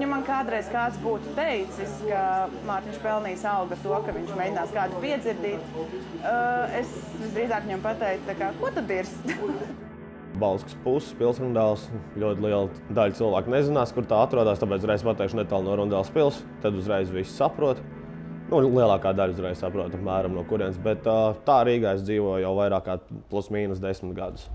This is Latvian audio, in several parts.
Ja man kādreiz kāds būtu teicis, ka Mārtiņš pelnīs algu ar to, ka viņš mēģinās kādu piedzirdīt, es visdrīzāk viņam pateiktu, ko tad ir? Balskas puses, pilsrundāls. Ļoti liela daļa cilvēku nezinās, kur tā atrodas, tāpēc uzreiz pateikšu netālu no Rundāles pils. Tad uzreiz visi saprot. Lielākā daļa uzreiz saprot apmēram no kurienes, bet tā Rīgā es dzīvoju jau vairāk kā plus mīnus 10 gadus.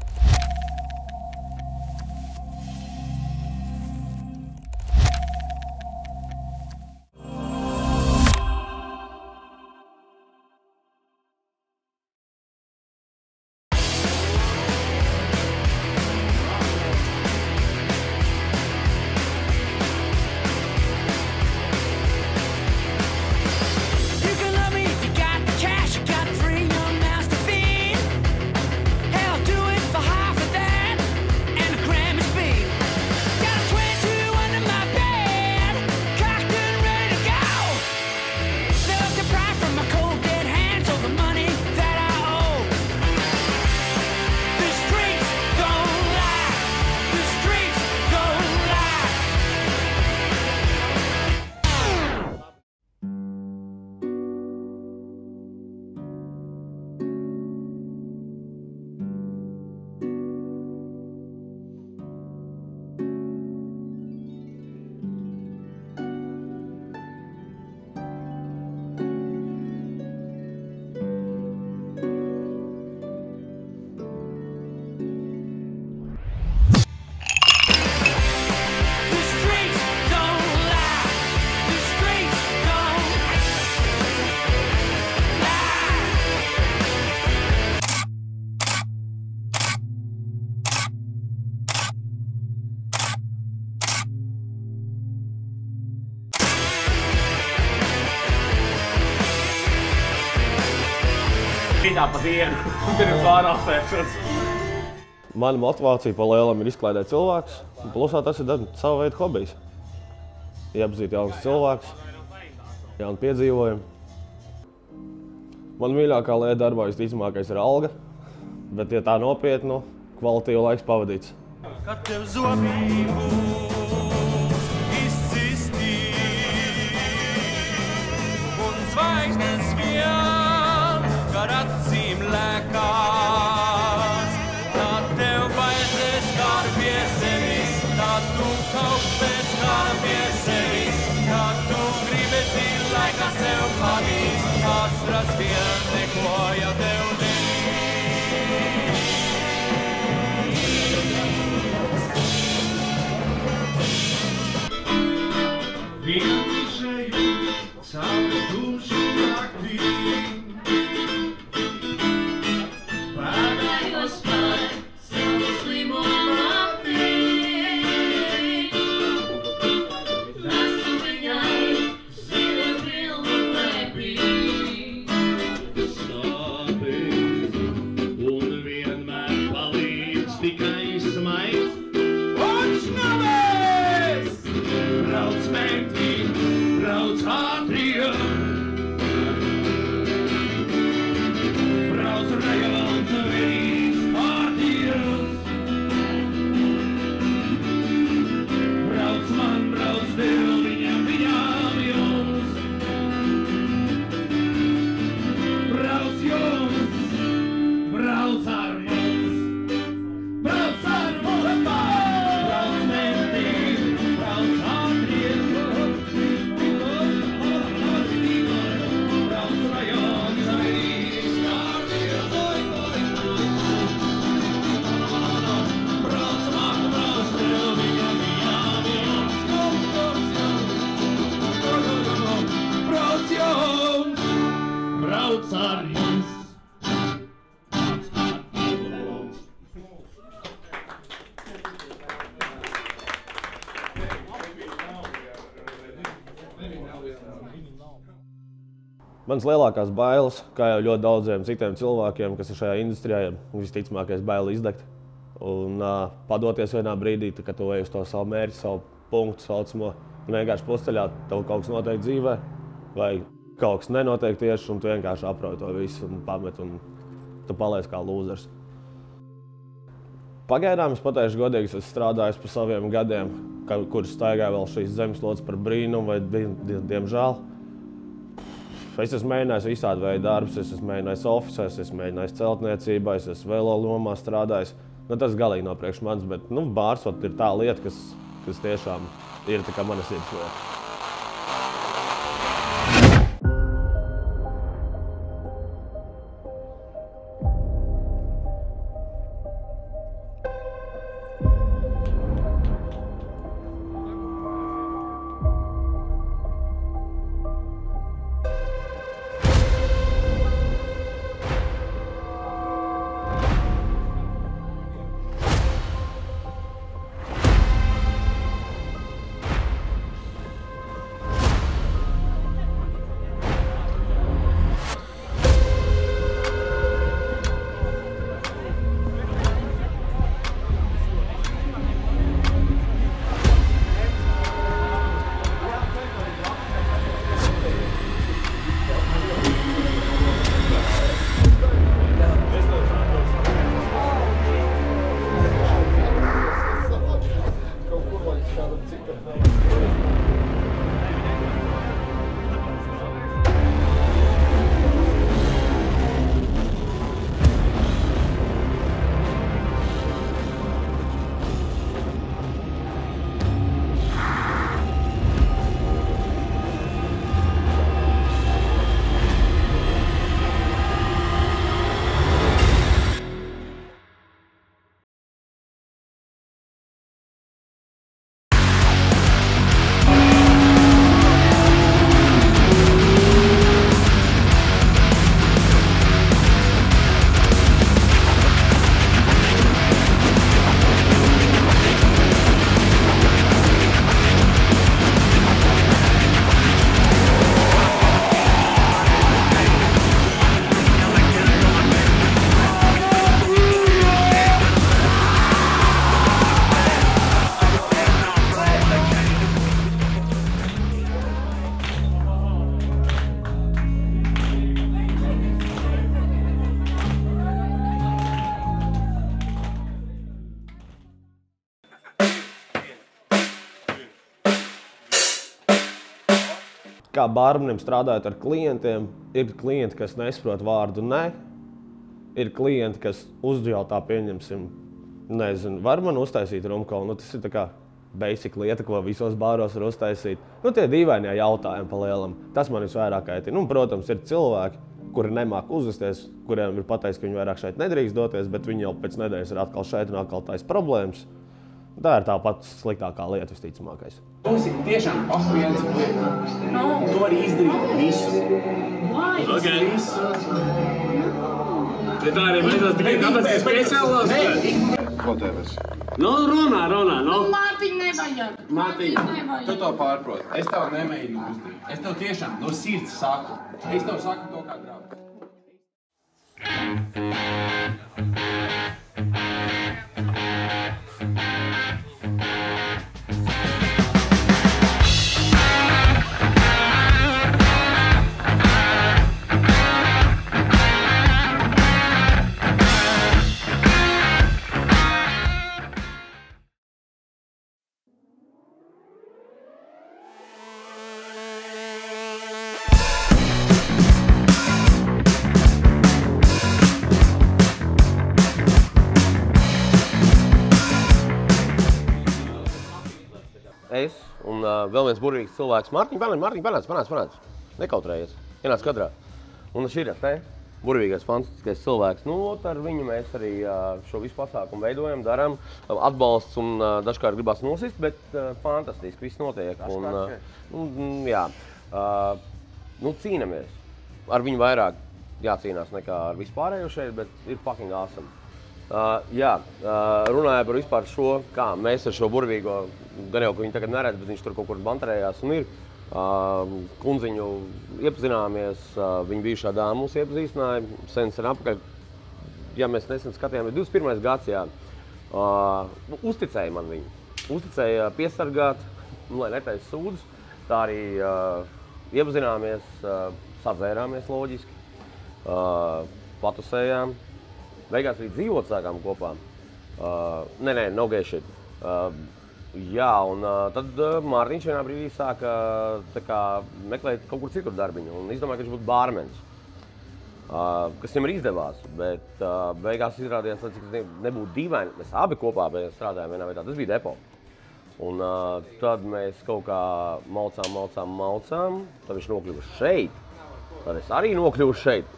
Rītā pa dienu, pirms vārāpēšanas. Mana motivācija pa lielam ir izklaidēt cilvēkus, un plusā tas ir sava veida hobijs. Iepazīt jaunus cilvēkus, jaunu piedzīvojumu. Man mīļākā lieta darbā visticamākais ir alga, bet, ja tā nopietni, kvalitīvu laiks pavadīts. Kad tev zobī būs izcisti un zvaigznes vien gar acīm lēkās, tad tev vajadzēs kādu pie sevis, tad tu kaut pēc kāda pie sevis, tad tu gribēsi, lai kas tev padīs, astras vien neko jau tev nedīs. Viņš eju cauri tumšu naktīm, Pēdējos par savu slimo naktī. Esmu viņai zila vilnu klēpī. sāpes un vienmēr palīdz tikai smaids. Un šnavēs! Brauc meitī, brauc ātriem, brauc rajons vienīs pārties. Brauc man, brauc tev, viņam, jums. Brauc jums, brauc ar mums. Brauc ar mums, brauc meitī, brauc ātriem. Brauc rajons vienīs pārties. Brauc man, brauc tev, viņam, jums. Brauc jums, brauc ar jums. Mans lielākās bailes, kā jau ļoti daudziem citiem cilvēkiem, kas ir šajā industrijā, ir visticamākais baila izdegt un padoties vienā brīdī, kad tu ej uz to savu mērķi, savu punktu saucamo, un vienkārši pusceļā tev kaut kas notiek dzīvē, vai kaut kas nenotiek tieši, un tu vienkārši aprauj to visu un pamet, un tu paliec kā lūzers. Pagaidām es pateikšu godīgi, es strādāju par saviem gadiem. kurš staigā vēl šīs zemeslodes par brīnumu vai diemžēl. Es esmu mēģinājis visādi veidu darbus, es esmu mēģinājis ofisēs, es esmu mēģinājis celtniecībā, es esmu velo lomā strādājis. Tas galīgi nav priekš manis, bet bārs ir tā lieta, kas tiešām ir tā kā mana sirds lieta. Kā bārmenim strādājot ar klientiem, ir klienti, kas nesaprot vārdu ne, ir klienti, kas uzjautā, pieņemsim, nezinu, var man uztaisīt rumkalu, tas ir tā kā basic lieta, ko visos bāros var uztaisīt. Tie dīvainie jautājumi pa lielam, tas man visvairāk kaitina. Protams, ir cilvēki, kuri nemāk uzvesties, kuriem ir pateicis, ka viņi vairāk šeit nedrīkst doties, bet viņi jau pēc nedēļas ir atkal šeit un atkal taisa problēmas. Tā ir tā pats sliktākā lieta, visticamākais. Mums ir tiešām pašvienas lieta. To var izdarīt visus. Tā arī mēs tikai tāpēc, ka speciālās? Ko tev es? Runā, Mārtiņ, nevajag. Mārtiņ, tu to pārproti. Es tev nemēģinu uzdarīt. Es tev tiešām no sirds saku. Es tev saku to kā draugs. Es un vēl viens burvīgs cilvēks, Mārtiņ, panāc, nekautrējies, ienāc kadrā. Un šī ir te, burvīgais, fantastiskais cilvēks. Ar viņu mēs arī šo visu pasākumu veidojam, darām, atbalsts un dažkārt gribās nosist, bet fantastiski, viss notiek. Jā, cīnamies. Ar viņu vairāk jācīnās nekā ar vispārējo šeit, bet ir fucking awesome. Runāja par vispār šo, kā mēs ar šo burvīgo, gan jau, ka viņi tagad neredz, bet viņš tur kaut kur bantarējās un ir. Kundziņu iepazināmies, viņa bijušā dāma mūs iepazīstināja, sen apakaļ, ja mēs nesen skatījāmies, 21. gads, uzticēja man viņu. Uzticēja piesargāt, lai netaisa sūdus, tā arī iepazināmies, sadzērāmies loģiski, patusējām. Beigās arī dzīvot sākām kopā. No gay shit. Jā, un tad Mārtiņš vienā brīdī sāka meklēt kaut kur citur darbiņu un izdomāja, ka viņš būtu bārmenis. Kas viņam arī izdevās, bet beigās izrādījās, cik nebūtu dīvaini. Mēs abi kopā strādājām vienā vietā, tas bija depo. Un tad mēs kaut kā malcām, tad viņš nokļuva šeit. Tad es arī nokļuvu šeit.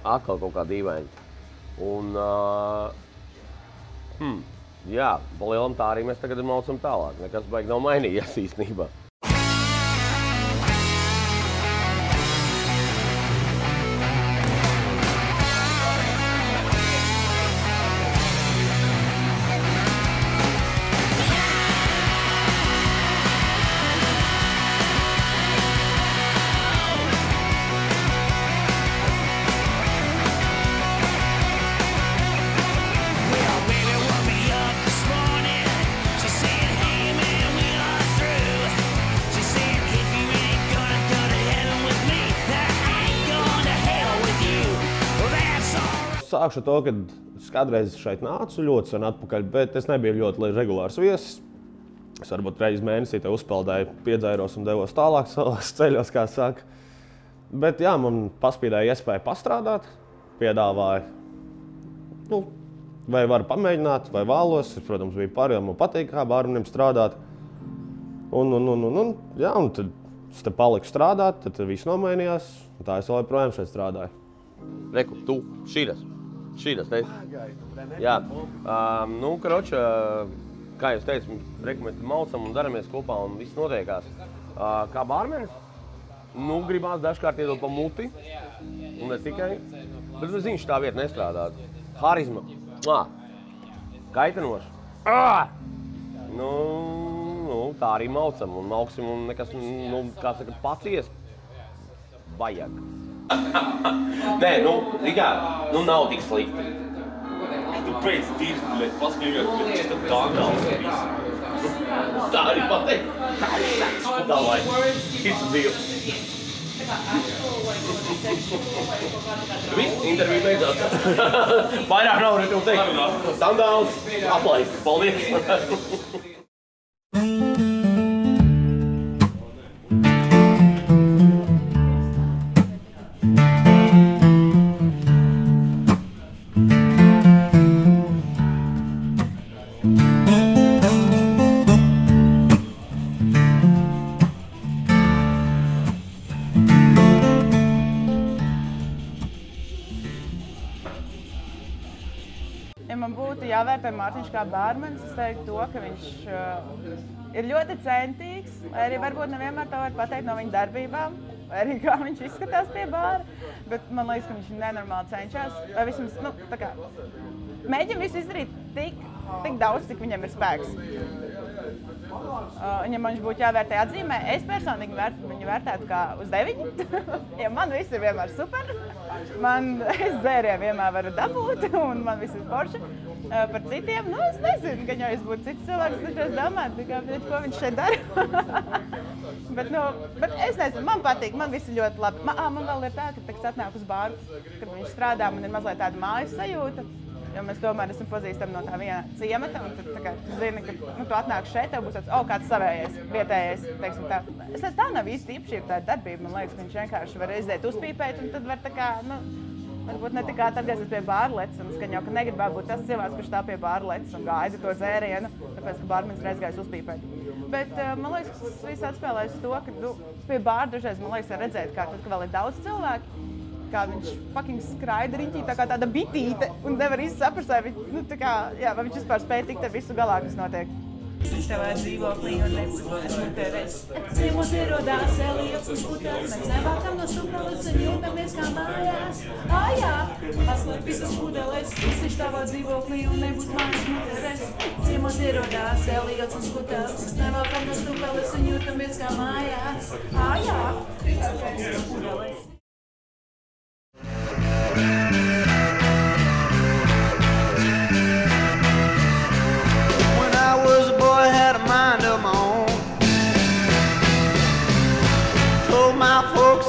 Atkal kaut kā dīvaini. Un jā, pa lielam tā arī mēs tagad malcam tālāk. Nekas baigi nav mainījies īstenībā. Sākšu to, ka es kādreiz šeit nācu ļoti sen atpakaļ, bet es nebiju ļoti regulārs viesis. Es varbūt reizi mēnesī te uzpeldēju, piedzēros un devos tālāk savos ceļos, kā saka. Bet jā, man paspīdēja iespēja pastrādāt, piedāvāja, vai varu pamēģināt, vai vēlos. Es, protams, biju par, jo man patīk kā bārmenim strādāt. Jā, un tad es te paliku strādāt, tad viss nomainījās, un tā es vēl joprojām šeit strādāju. Reku, tu, šīdas teici? Jā. Karoči, kā jūs teicu, reku, mēs malcam un daramies kopā un viss notiekās. Kā bārmenis, gribās dažkārt iedot pa muti, un ne tikai, bet viņš tā vieta nestrādāt. Harizma, kaitinoši. Tā arī malcam un malksim un nekas, kā saka, pacies vajag. Nē, nav tik slikti. Tu pēc tīrs, bet paskaidrot, ka tas tad Dandals viss. Tā arī pateikt. Davai, it's a deal. Viss, interviju beidzās. Vairāk nav neko teikt. Dandals, aplaists. Paldies. Ja man būtu jāvērtē Mārtiņš kā bārmenis, es teiktu to, ka viņš ir ļoti centīgs, vai arī varbūt nevienmēr to var pateikt no viņa darbībām, vai arī kā viņš izskatās pie bāra, bet man liekas, ka viņš nenormāli cenšas, vai vismaz, mēģina visu izdarīt tik daudz, cik viņam ir spēks. Ja man viņš būtu jāvērtē atzīmē, es personīgi viņu vērtētu kā uz 9, ja man viss ir vienmēr super, es dzēriem vienmēr varu dabūt un man viss ir forši. Par citiem, es nezinu, ka jau es būtu cits cilvēks, taču domāt, ko viņš šeit dara. bet es nezinu, man patīk, man viss ir ļoti labi. Man vēl ir tā, ka kad atnāk uz bāru, kad viņš strādā, man ir mazliet tāda mājas sajūta. Jo mēs tomēr esam pazīstami no tā viena ciemata, un tad tu zini, ka tu atnāk šeit, tev būs tāds, kāds savējais, vietējais, teiksim tā. Es tā nav īsti īpašība tā darbība, man liekas, ka viņš vienkārši var iziet uzpīpēt, un tad var tā kā, varbūt ne tikai atgriezties pie bārletes, un skaņ jau, ka negribētu būt tas cilvēks, kurš tā pie bārletes un gaida to zērienu, tāpēc, ka bārmenis reiz gājis uzpīpēt. Bet man liekas, ka tas viss atspēlējas to, ka pie bāra dažreiz, man liekas, var redzēt, kā tad, ka vēl ir daudz cilvēku, kā viņš fucking skraida riņķī, tā kā tāda bitīte, un nevar īsti saprast, vai viņš vispār spēja tikt ar visu galā, kas notiek. Viņš tavā dzīvoklī un nebūs vairs muteres. Ciemos ierodās Eliots un puteles, mēs nevākam no supralas un jūtamies kā mājās. Jā, paslēp visas pudeles, viņš tavā dzīvoklī un nebūs vairs muteres. Ciemos ierodās Eliots un puteles, mēs nevākam no supralas un jūtamies kā mājās. Jā, paslēp visas pudeles.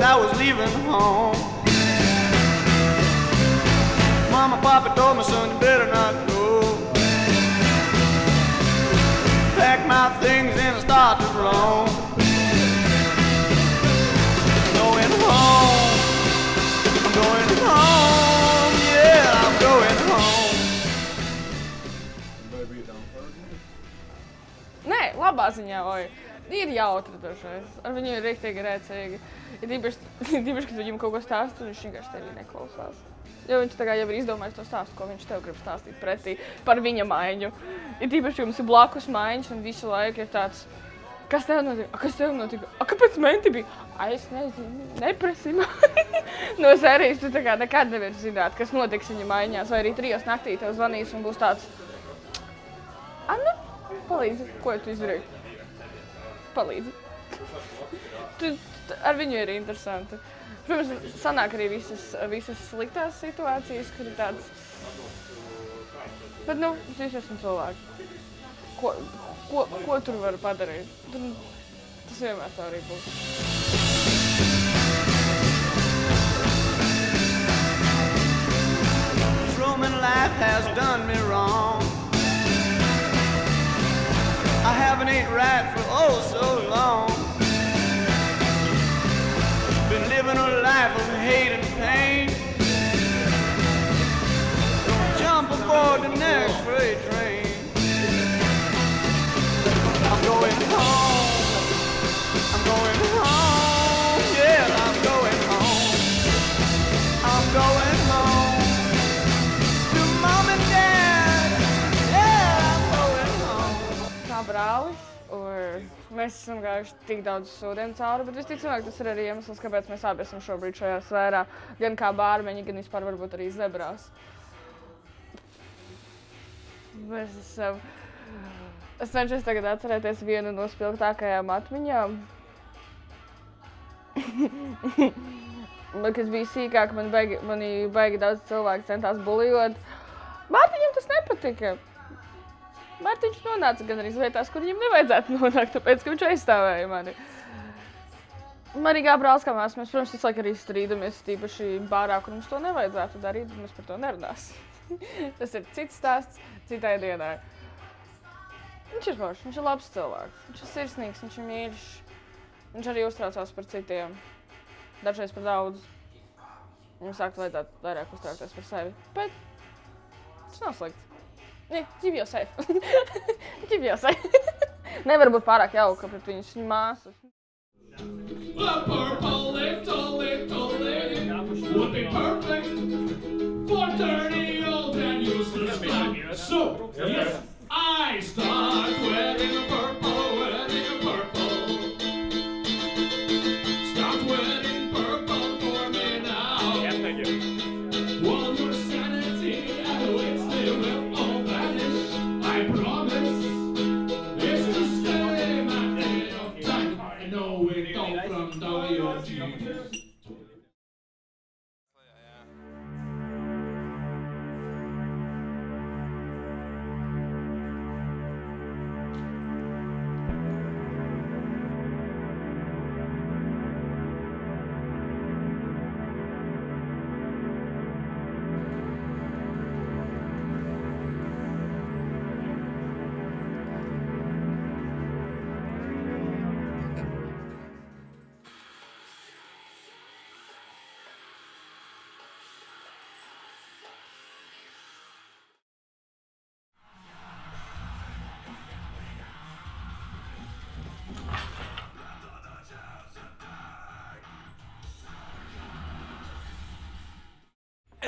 I was leaving home. Mama, Papa told me, son, you better not go. Pack my things. wheels start to roll. Going home, I'm going home, yeah, I'm going home. Nē, labā ziņā, ir jautri dažreiz. Ar viņu ir riktīgi rēcīgi. Ir īpaši, kad viņam kaut ko stāst, un viņš vienkārši tevī neklausās. Jo viņš tagad jau ir izdomājis to stāstu, ko viņš tev grib stāstīt pretī par viņa maiņu. Ir īpaši, jums ir blakus maiņas, un visu laiku ir tāds, kas tev notika? Kas tev notika? Kāpēc menti bija? Es nezinu, neprasi mani. No sērijas tu tā kā nekad nevar zināt, kas notiks viņa maiņās, vai arī 3 naktī tev zvanīs un būs tāds, Anna, palīdzi, ko tu izdarīji? Palīdzi. Ar viņu ir interesanti. Protams, sanāk arī visas sliktās situācijas, kur ir tāds. Bet, es visi esmu cilvēki. Ko tur var padarīt? Tas vienmēr tā arī būs. Roman life has done me wrong. I haven't ate right for oh so long. Been living a life of hate and pain. Don't jump aboard the next freight train. I'm going home. I'm going home. Yeah, I'm going home. I'm going home. To mom and dad. Yeah, I'm going home. Kā brālis, mēs esam gājuši tik daudz sūdienu cauri, bet visticamāk tas ir arī iemesls, kāpēc mēs abi esam šobrīd šajā sfērā, gan kā bārmeņi, gan vispār varbūt arī zebrās. Es cenšos tagad atcerēties vienu no spilgtākajām atmiņām. Kad bija sīkāk, mani baigi daudz cilvēku centās bulijot. Mārtiņam tas nepatika. Mārtiņš nonāca gan arī vietās, kur viņam nevajadzētu nonākt, tāpēc, ka viņš aizstāvēja mani. Man arī kā brālis, kā mēs, protams, visu laiku arī strīdamies, tīpaši bārā, kur mums to nevajadzētu darīt, bet mēs par to nerunāsim. Tas ir cits stāsts, citai dienai. Viņš ir foršs, viņš ir labs cilvēks, viņš ir sirsnīgs, viņš ir mīļš. Viņš arī uztraucās par citiem, dažreiz par daudz. Viņam sākt vajadzētu vairāk uztraukties par sevi, bet tas nav slikts. Nē, keep yourself. Keep yourself. Nevar būt pārāk jauka pret viņas māsas. A purple little lady would be perfect for dirty old and useless stuff. So, yes, I start wearing a purple, wearing a purple. Start wearing purple for me now. Yeah, thank you. One more sanity and Wednesday will all vanish. I promise it's to stay my day of time. I know it all from WG.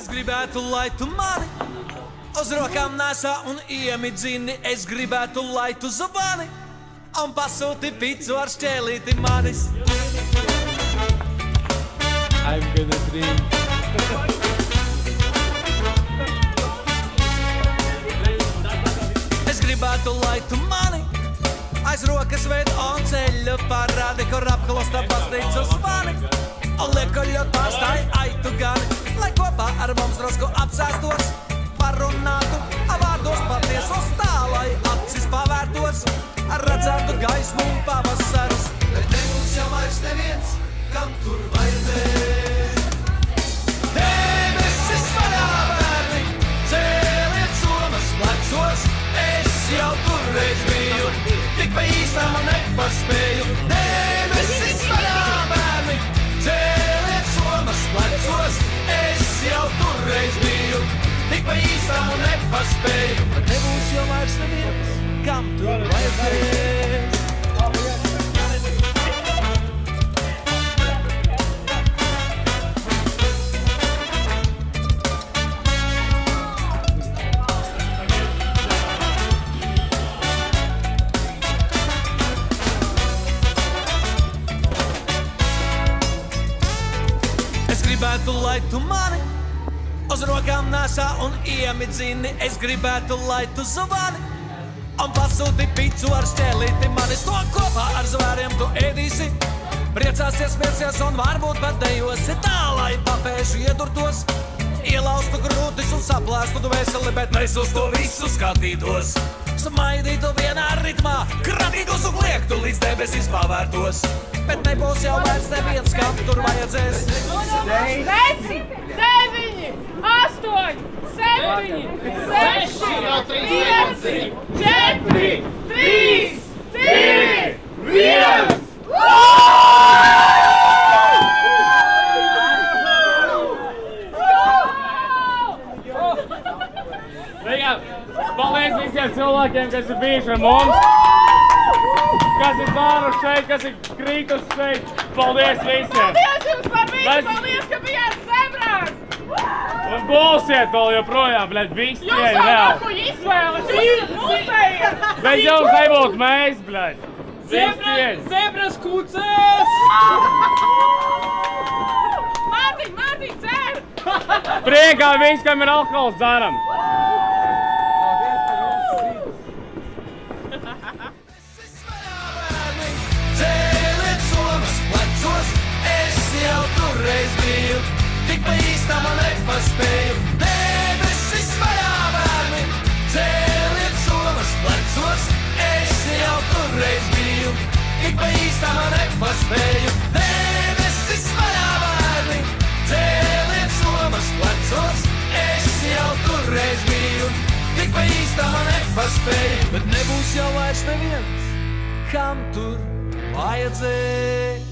Es gribētu, lai tu mani uz rokām nesā un iemidzini. Es gribētu, lai tu zvani un pasūti picu ar šķēlīti manis. I'm gonna dream. Es gribētu, lai tu mani aiz rokas ved un ceļu parādi, kur apklosta baznīcu zvani. Un liekuļot pārstāj aitu gani, lai kopā ar mums drusku apsēstos, parunātu vārdos patiesos tā, lai acis pavērtos, redzētu gaismu un pavasarus. Bet nebūs jau vairs neviens, kam tur vajadzēs. Debesis vaļā, bērni, cēliet somas plecos, es jau tur reiz biju. tik pa īstam nepaspēju. Debesis vaļā, bērni, cēliet somas plecos, es jau turreiz biju, tik pa īstam nepaspēju. Bet nebūs jau vairs neviens, kam tur vajadzēs. Gribētu, lai tu mani uz rokām nesā un iemidzini. Es gribētu, lai tu zvani un pasūti picu ar šķēlīti. Manis to kopā ar zvēriem tu ēdīsi. Priecāsies, smieties un varbūt pat dejosi tā, lai papēšu iedurtos. Ielaustu grūtis un saplēstu dvēseli, bet mēs uz to visu skatītos. Smaidītu vienā ritmā, kratītos un liektu līdz debesis pavērtos. Bet nebūs jau vairs neviens, kam tur vajadzēs. 10, 9, 8, 7, 6, 5, 4, 3, 2, 1. Paldies visiem cilvēkiem, kas ir bijuši ar mums, kas ir dzāruši šeit, kas ir krītuši šeit. Paldies visiem! Paldies jums par visu! Paldies, ka bijāt sebrās! Un būsiet vēl joprojām, bļaļ, visi tie vēl! Jūs vēl nāku izvēles! Jūs mūsējat! Bet jums nebūtu mēs, bļaļ! Zebras kucēs! Mārtiņ, dzer! Priekā viss, kam ir alkohols, dzeram! Cēliet somas plecos, es jau turreiz biju, tik pa īstam nepaspēju. Debesis vaļā, bērni, cēliet somas plecos, es jau turreiz biju, tik pa īstam nepaspēju. Debesis vaļā, bērni, cēliet somas plecos, es jau turreiz biju, tik pa īstam nepaspēju. Bet nebūs jau vairs neviens, kam tur vajadzēja.